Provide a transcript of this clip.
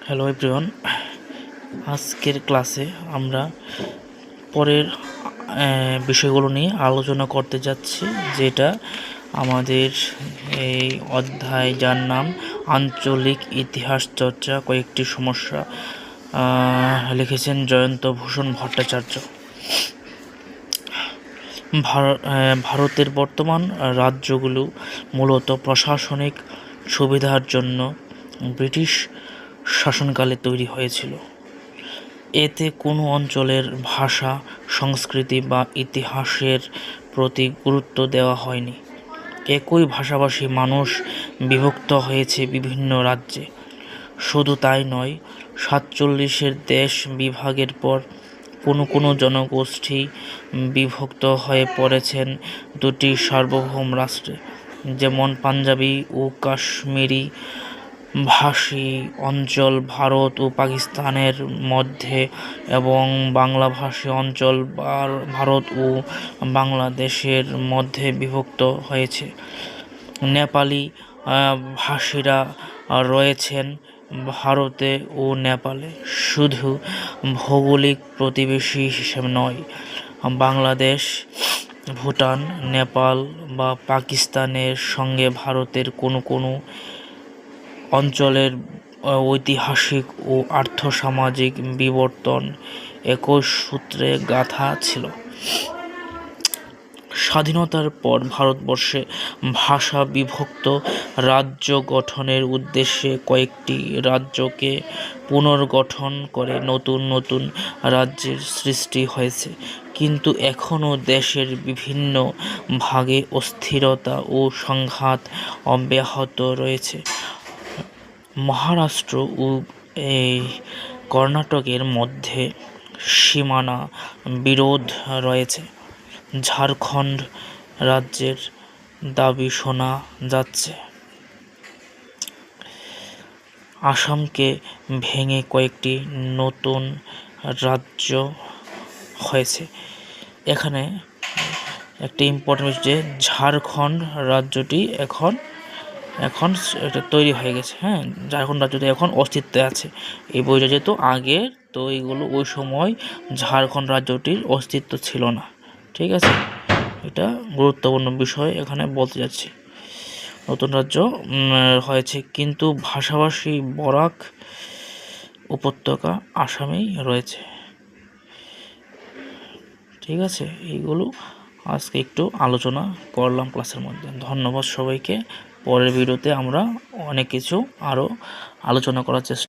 Hello everyone, আজকের ক্লাসে আমরা পরের বিষয়গুলো নিয়ে আলোচনা করতে যাচ্ছি, যেটা আমাদের এই অধ্যায়, যার নাম আঞ্চলিক ইতিহাস চর্চা, কয়েকটি সমস্যা। লিখেছেন জয়ন্ত ভূষণ ভট্টাচার্য। ভারতের বর্তমান রাজ্যগুলো মূলত প্রশাসনিক সুবিধার জন্য ব্রিটিশ শাসনকালে তৈরি হয়েছিল। এতে কোনো অঞ্চলের ভাষা, সংস্কৃতি বা ইতিহাসের প্রতি গুরুত্ব দেওয়া হয়নি। একই ভাষাভাষী মানুষ বিভক্ত হয়েছে বিভিন্ন রাজ্যে। শুধু তাই নয়, 47-এর দেশ বিভাগের পর কোনো জনগোষ্ঠী বিভক্ত হয়ে পড়েছেন দুটি সার্বভৌম রাষ্ট্রে, যেমন পাঞ্জাবি ও কাশ্মীরি ভাষী অঞ্চল ভারত ও পাকিস্তানের মধ্যে এবং বাংলাভাষী অঞ্চল ভারত ও বাংলাদেশের মধ্যে বিভক্ত হয়েছে। নেপালি ভাষীরা রয়েছেন ভারতে ও নেপালে। শুধু ভৌগোলিক প্রতিবেশী হিসেবে নয়, বাংলাদেশ, ভুটান, নেপাল বা পাকিস্তানের সঙ্গে ভারতের কোনো অঞ্চলের ঐতিহাসিক ও আর্থসামাজিক বিবর্তন একই সূত্রে গাঁথা ছিল। স্বাধীনতার পর ভারতবর্ষে ভাষা বিভক্ত রাজ্য গঠনের উদ্দেশ্যে কয়েকটি রাজ্যকে পুনর্গঠন করে নতুন রাজ্যের সৃষ্টি হয়েছে, কিন্তু এখনও দেশের বিভিন্ন ভাগে অস্থিরতা ও সংঘাত অব্যাহত রয়েছে। মহারাষ্ট্র ও কর্ণাটকের মধ্যে সীমানা বিরোধ রয়েছে। ঝাড়খণ্ড রাজ্যের দাবি শোনা যাচ্ছে। আসামকে ভেঙে কয়েকটি নতুন রাজ্য হয়েছে। এখানে একটি ইম্পর্টেন্ট যে ঝাড়খণ্ড রাজ্যটি এখন এটা তৈরি হয়ে গেছে। ঝাড়খণ্ড রাজ্যটি এখন অস্তিত্বে আছে। এই বইটা যেহেতু আগের, তো এইগুলো ওই সময় ঝাড়খণ্ড রাজ্যটির অস্তিত্ব ছিল না। ঠিক আছে, এটা গুরুত্বপূর্ণ বিষয় এখানে বলতে যাচ্ছি। নতুন রাজ্য হয়েছে, কিন্তু ভাষাভাষী বরাক উপত্যকা আসামেই রয়েছে। ঠিক আছে, এইগুলো আজকে একটু আলোচনা করলাম ক্লাসের মধ্যে। ধন্যবাদ সবাইকে। পরের ভিডিওতে আমরা অনেক কিছু আরও আলোচনা করার চেষ্টা